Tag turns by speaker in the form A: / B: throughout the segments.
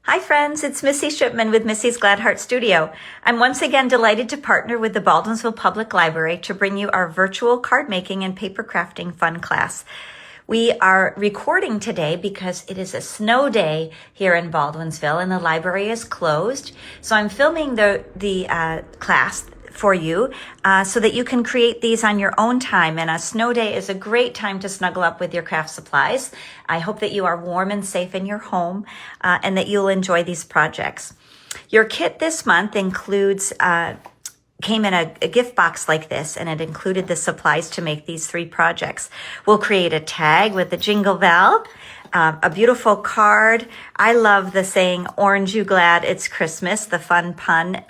A: Hi friends, it's Missy Shipman with Missy's Glad Heart Studio. I'm once again delighted to partner with the Baldwinsville Public Library to bring you our virtual card making and paper crafting fun class. We are recording today because it is a snow day here in Baldwinsville and the library is closed. So I'm filming the class for you so that you can create these on your own time. And a snow day is a great time to snuggle up with your craft supplies. I hope that you are warm and safe in your home and that you'll enjoy these projects. Your kit this month includes came in a gift box like this, and it included the supplies to make these 3 projects. We'll create a tag with the jingle bell, a beautiful card. I love the saying, "Orange you glad it's Christmas," the fun pun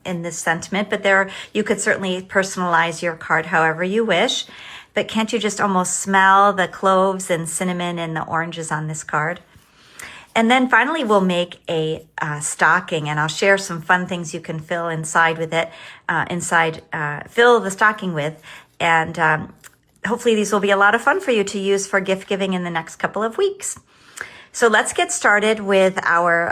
A: in this sentiment, but you could certainly personalize your card however you wish. But can't you just almost smell the cloves and cinnamon and the oranges on this card? And then finally, we'll make a stocking, and I'll share some fun things you can fill inside with it, fill the stocking with, and hopefully these will be a lot of fun for you to use for gift giving in the next couple of weeks. So let's get started with our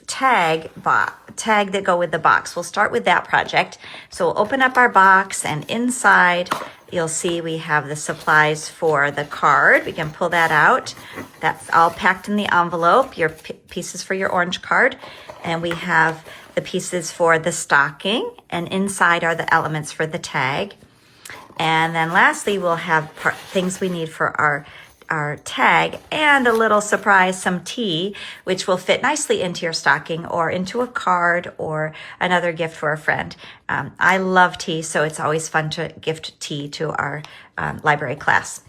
A: tag that go with the box. We'll start with that project. So we'll open up our box, and inside you'll see we have the supplies for the card. We can pull that out. That's all packed in the envelope, your pieces for your orange card. And we have the pieces for the stocking, and inside are the elements for the tag. And then lastly, we'll have things we need for our tag, and a little surprise, some tea, which will fit nicely into your stocking or into a card or another gift for a friend. I love tea, so it's always fun to gift tea to our library class.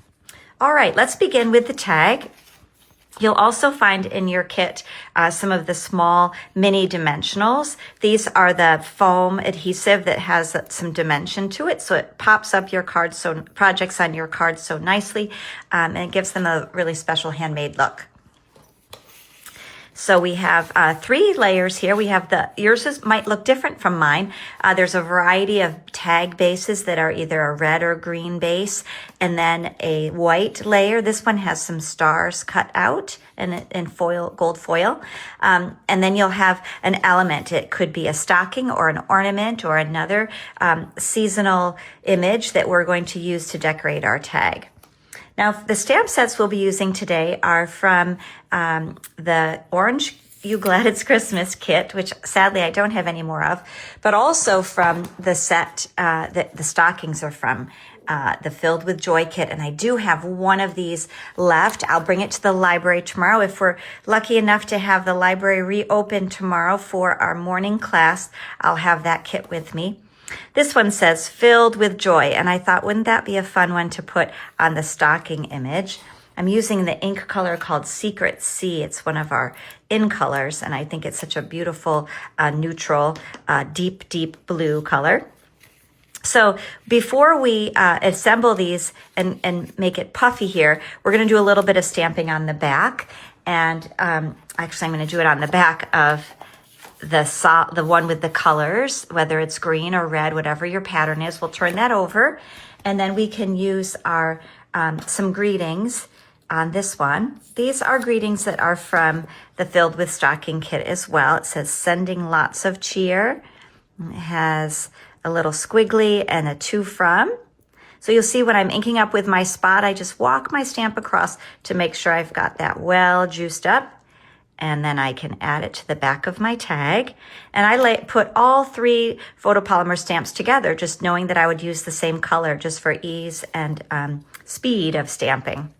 A: All right, let's begin with the tag. You'll also find in your kit some of the small mini dimensionals. These are the foam adhesive that has some dimension to it, so it pops up your cards, projects on your cards so nicely, and it gives them a really special handmade look. So we have 3 layers here. We have yours might look different from mine. There's a variety of tag bases that are either a red or green base, and then a white layer. This one has some stars cut out in gold foil. And then you'll have an element. It could be a stocking or an ornament or another seasonal image that we're going to use to decorate our tag. Now, the stamp sets we'll be using today are from the Orange You Glad It's Christmas kit, which sadly I don't have any more of, but also from the set that the stockings are from, the Filled with Joy kit. And I do have one of these left. I'll bring it to the library tomorrow. If we're lucky enough to have the library reopen tomorrow for our morning class, I'll have that kit with me. This one says Filled with Joy, and I thought, wouldn't that be a fun one to put on the stocking image? I'm using the ink color called Secret Sea. It's one of our in colors, and I think it's such a beautiful, neutral, deep blue color. So before we assemble these and make it puffy here, we're going to do a little bit of stamping on the back, and actually I'm going to do it on the back of the one with the colors, whether it's green or red, whatever your pattern is. We'll turn that over, and then we can use our some greetings on this one. These are greetings that are from the Filled with Stocking kit as well. It says sending lots of cheer. It has a little squiggly and a to from. So you'll see when I'm inking up with my spot, I just walk my stamp across to make sure I've got that well juiced up. And then I can add it to the back of my tag. And I put all 3 photopolymer stamps together, just knowing that I would use the same color just for ease and speed of stamping.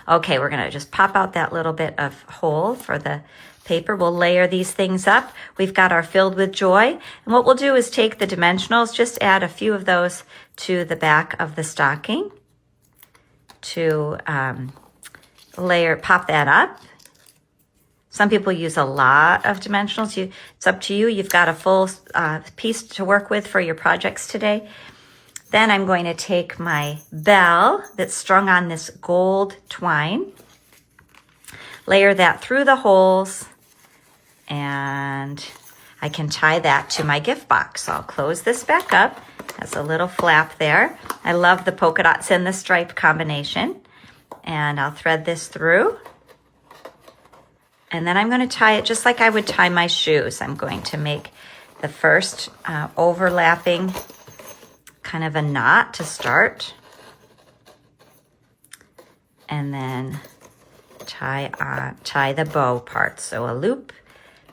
A: Okay, we're gonna just pop out that little bit of hole for the paper. We'll layer these things up. We've got our Filled with Joy. And what we'll do is take the dimensionals, just add a few of those to the back of the stocking to pop that up. Some people use a lot of dimensionals. It's up to you. You've got a full piece to work with for your projects today. Then I'm going to take my bell that's strung on this gold twine, layer that through the holes, and I can tie that to my gift box. So I'll close this back up. Has a little flap there. I love the polka dots and the stripe combination. And I'll thread this through. And then I'm going to tie it just like I would tie my shoes. I'm going to make the first overlapping kind of a knot to start. And then tie the bow part. So a loop,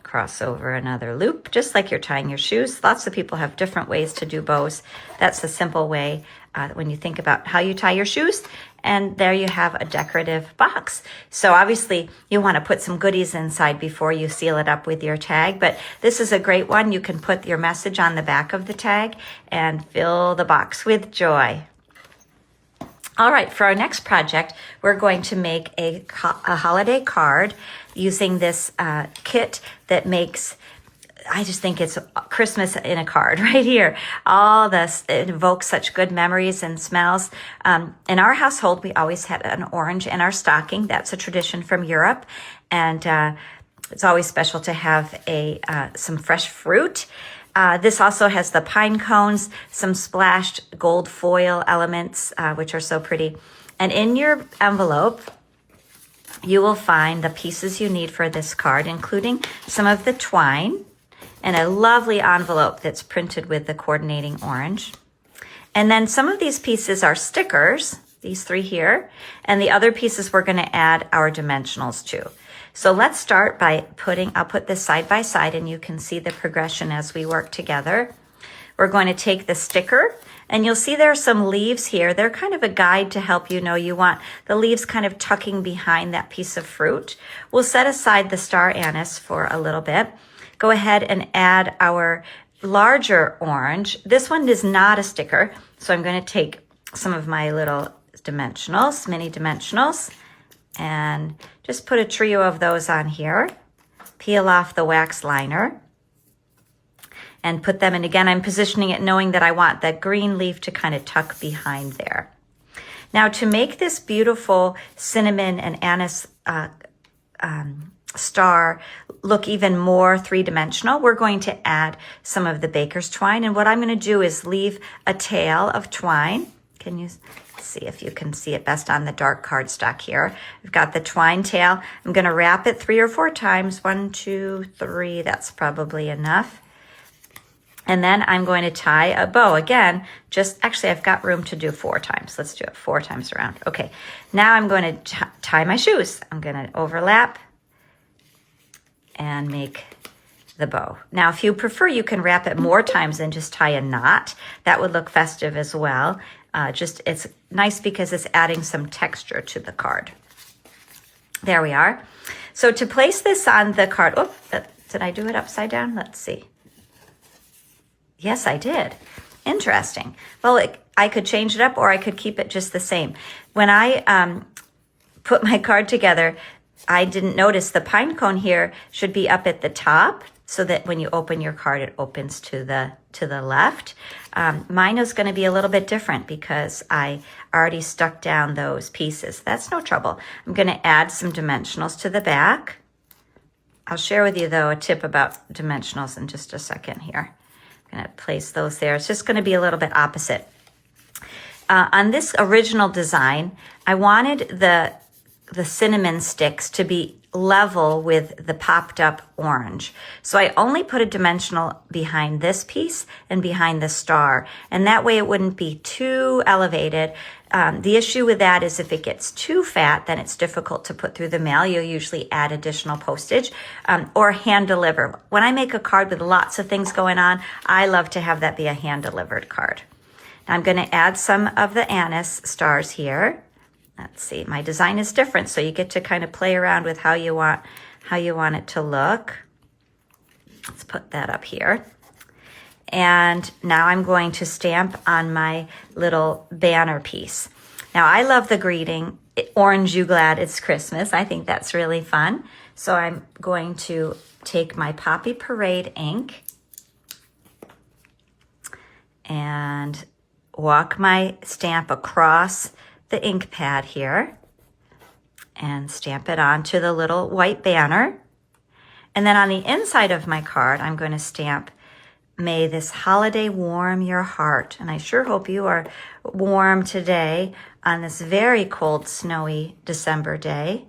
A: cross over another loop, just like you're tying your shoes. Lots of people have different ways to do bows. That's the simple way when you think about how you tie your shoes. And there you have a decorative box. So obviously you want to put some goodies inside before you seal it up with your tag, but this is a great one. You can put your message on the back of the tag and fill the box with joy. All right, for our next project, we're going to make a holiday card using this kit that makes, I just think it's Christmas in a card right here. All this, it evokes such good memories and smells. In our household, we always had an orange in our stocking. That's a tradition from Europe. And it's always special to have some fresh fruit. This also has the pine cones, some splashed gold foil elements, which are so pretty. And in your envelope, you will find the pieces you need for this card, including some of the twine and a lovely envelope that's printed with the coordinating orange. And then some of these pieces are stickers, these three here, and the other pieces we're going to add our dimensionals to. So let's start by I'll put this side by side and you can see the progression as we work together. We're going to take the sticker and you'll see there are some leaves here. They're kind of a guide to help you know you want the leaves kind of tucking behind that piece of fruit. We'll set aside the star anise for a little bit. Go ahead and add our larger orange. This one is not a sticker, so I'm going to take some of my little dimensionals, mini dimensionals, and just put a trio of those on here. Peel off the wax liner and put them in. Again, I'm positioning it knowing that I want that green leaf to kind of tuck behind there. Now to make this beautiful cinnamon and anise star look even more three-dimensional, we're going to add some of the baker's twine. And what I'm going to do is leave a tail of twine. Can you see if you can see it best on the dark cardstock here? I've got the twine tail. I'm going to wrap it 3 or 4 times. 1, 2, 3. That's probably enough. And then I'm going to tie a bow. Again, actually I've got room to do 4 times. Let's do it 4 times around. Okay, now I'm going to tie my shoes. I'm going to overlap and make the bow. Now, if you prefer, you can wrap it more times and just tie a knot. That would look festive as well. It's nice because it's adding some texture to the card. There we are. So to place this on the card, did I do it upside down? Let's see. Yes, I did. Interesting. Well, I could change it up or I could keep it just the same. When I put my card together, I didn't notice the pine cone here should be up at the top so that when you open your card, it opens to the left. Mine is going to be a little bit different because I already stuck down those pieces. That's no trouble. I'm going to add some dimensionals to the back. I'll share with you, though, a tip about dimensionals in just a second here. I'm going to place those there. It's just going to be a little bit opposite. On this original design, I wanted the cinnamon sticks to be level with the popped up orange. So I only put a dimensional behind this piece and behind the star. And that way it wouldn't be too elevated. The issue with that is if it gets too fat, then it's difficult to put through the mail. You'll usually add additional postage or hand deliver. When I make a card with lots of things going on, I love to have that be a hand delivered card. Now I'm going to add some of the anise stars here. Let's see, my design is different, so you get to kind of play around with how you want it to look. Let's put that up here. And now I'm going to stamp on my little banner piece. Now I love the greeting, "Orange You Glad It's Christmas." I think that's really fun. So I'm going to take my Poppy Parade ink and walk my stamp across the ink pad here and stamp it onto the little white banner. And then on the inside of my card, I'm going to stamp, "May this holiday warm your heart." And I sure hope you are warm today on this very cold, snowy December day.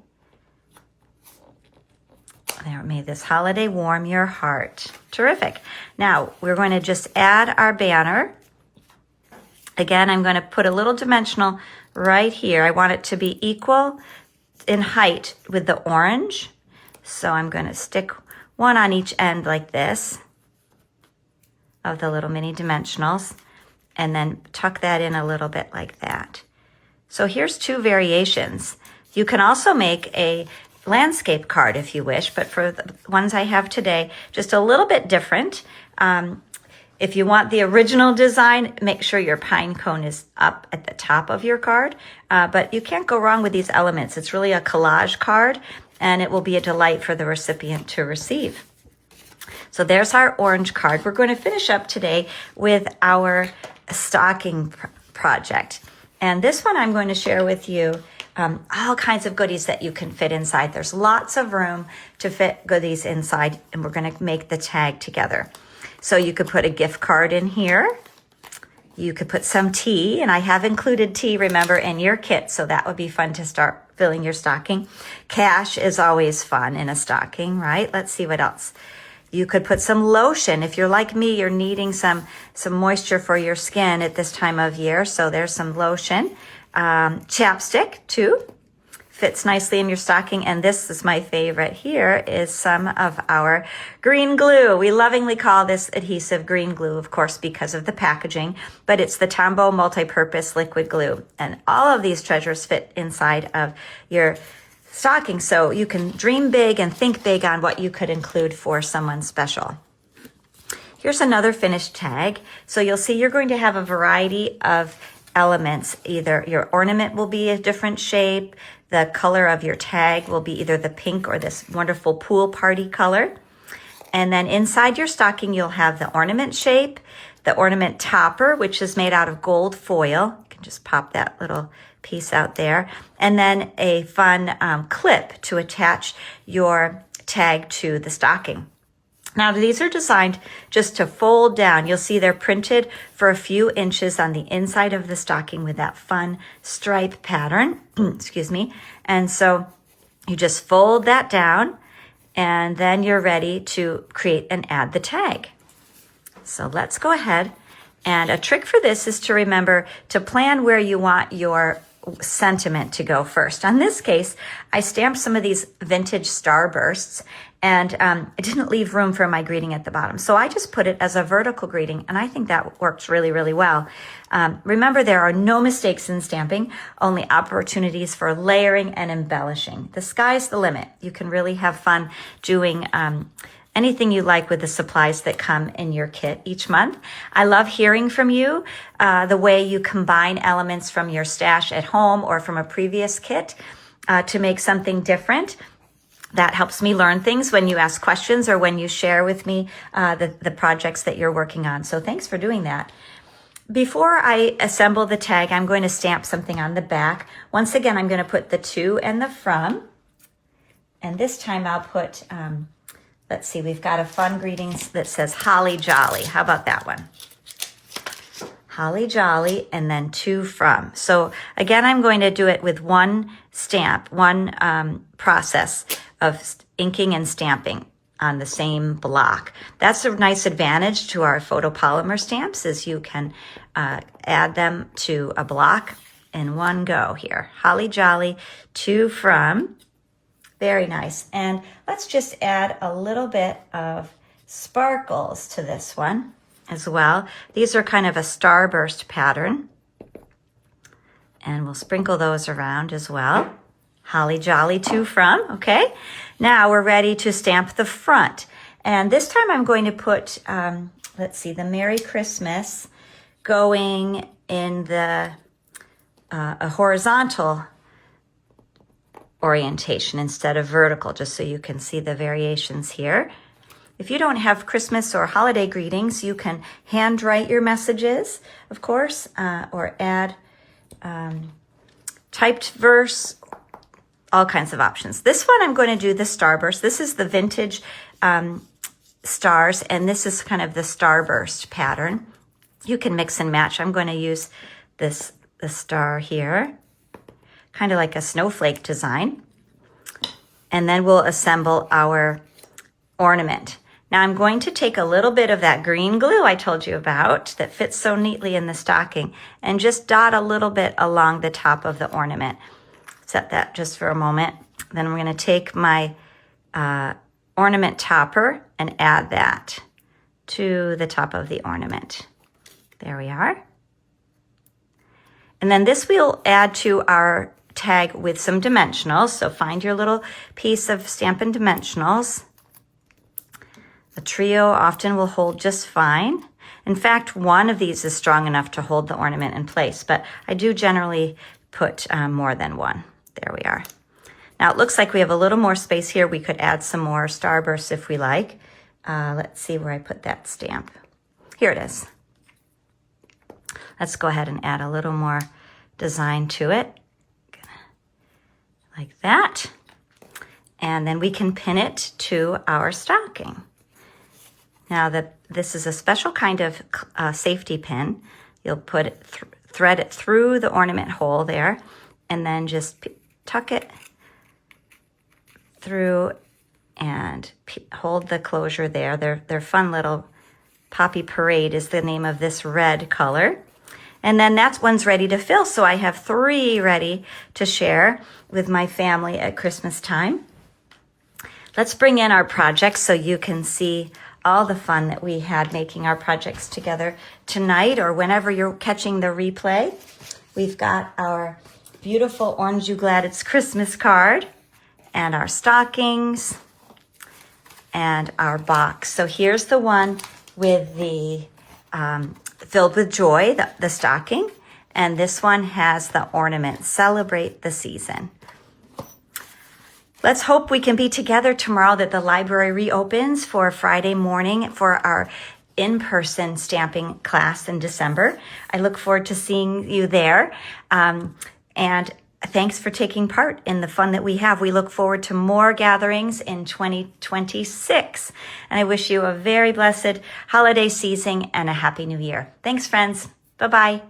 A: There, may this holiday warm your heart. Terrific. Now, we're going to just add our banner. Again, I'm going to put a little dimensional right here. I want it to be equal in height with the orange. So I'm going to stick one on each end like this of the little mini dimensionals, and then tuck that in a little bit like that. So here's two variations. You can also make a landscape card if you wish, but for the ones I have today, just a little bit different. If you want the original design, make sure your pine cone is up at the top of your card, but you can't go wrong with these elements. It's really a collage card, and it will be a delight for the recipient to receive. So there's our orange card. We're going to finish up today with our stocking project. And this one I'm going to share with you all kinds of goodies that you can fit inside. There's lots of room to fit goodies inside, and we're going to make the tag together. So you could put a gift card in here. You could put some tea, and I have included tea, remember, in your kit, so that would be fun to start filling your stocking. Cash is always fun in a stocking, right? Let's see what else. You could put some lotion. If you're like me, you're needing some moisture for your skin at this time of year, so there's some lotion. Chapstick too, fits nicely in your stocking. And this is my favorite here, is some of our green glue. We lovingly call this adhesive green glue, of course, because of the packaging, but it's the Tombow multi-purpose liquid glue. And all of these treasures fit inside of your stocking, so you can dream big and think big on what you could include for someone special. Here's another finished tag. So you'll see you're going to have a variety of elements. Either your ornament will be a different shape, the color of your tag will be either the pink or this wonderful pool party color. And then inside your stocking, you'll have the ornament shape, the ornament topper, which is made out of gold foil. You can just pop that little piece out there. And then a fun clip to attach your tag to the stocking. Now, these are designed just to fold down. You'll see they're printed for a few inches on the inside of the stocking with that fun stripe pattern. Excuse me. And so you just fold that down, and then you're ready to create and add the tag. So let's go ahead. And a trick for this is to remember to plan where you want your sentiment to go first. On this case, I stamped some of these vintage starbursts, and I didn't leave room for my greeting at the bottom. So I just put it as a vertical greeting, and I think that works really, really well. Remember, there are no mistakes in stamping, only opportunities for layering and embellishing. The sky's the limit. You can really have fun doing anything you like with the supplies that come in your kit each month. I love hearing from you, the way you combine elements from your stash at home or from a previous kit to make something different. That helps me learn things when you ask questions or when you share with me the projects that you're working on. So thanks for doing that. Before I assemble the tag, I'm going to stamp something on the back. Once again, I'm going to put the to and the from. And this time I'll put, let's see, we've got a fun greeting that says Holly Jolly. How about that one? Holly Jolly, and then to from. So again, I'm going to do it with one stamp, one process of inking and stamping on the same block. That's a nice advantage to our photopolymer stamps, is you can add them to a block in one go here. Holly Jolly, to from. Very nice. And let's just add a little bit of sparkles to this one as well. These are kind of a starburst pattern, and we'll sprinkle those around as well. Holly Jolly, to from. Okay, now we're ready to stamp the front, and this time I'm going to put let's see, the Merry Christmas going in the a horizontal orientation instead of vertical, just so you can see the variations here. If you don't have Christmas or holiday greetings, you can handwrite your messages, of course, or add typed verse, all kinds of options. This one I'm going to do the starburst. This is the vintage stars, and this is kind of the starburst pattern. You can mix and match. I'm going to use the star here, kind of like a snowflake design. And then we'll assemble our ornament. Now I'm going to take a little bit of that green glue I told you about that fits so neatly in the stocking and just dot a little bit along the top of the ornament. Set that just for a moment. Then I'm going to take my ornament topper and add that to the top of the ornament. There we are. And then this we'll add to our tag with some dimensionals. So find your little piece of Stampin' Dimensionals. A trio often will hold just fine. In fact, one of these is strong enough to hold the ornament in place, but I do generally put more than one. There we are. Now it looks like we have a little more space here. We could add some more starbursts if we like. Let's see where I put that stamp. Here it is. Let's go ahead and add a little more design to it. Like that. And then we can pin it to our stocking. Now this is a special kind of safety pin. You'll put it thread it through the ornament hole there, and then just tuck it through and hold the closure there. They're fun little Poppy Parade is the name of this red color. And then that one's ready to fill. So I have 3 ready to share with my family at Christmas time. Let's bring in our projects so you can see all the fun that we had making our projects together tonight or whenever you're catching the replay. We've got our beautiful Orange You Glad It's Christmas card and our stockings and our box. So here's the one with the filled with joy, the stocking, and this one has the ornament, celebrate the season. Let's hope we can be together tomorrow, that the library reopens for Friday morning for our in-person stamping class in December. I look forward to seeing you there. And thanks for taking part in the fun that we have. We look forward to more gatherings in 2026. And I wish you a very blessed holiday season and a happy new year. Thanks, friends. Bye-bye.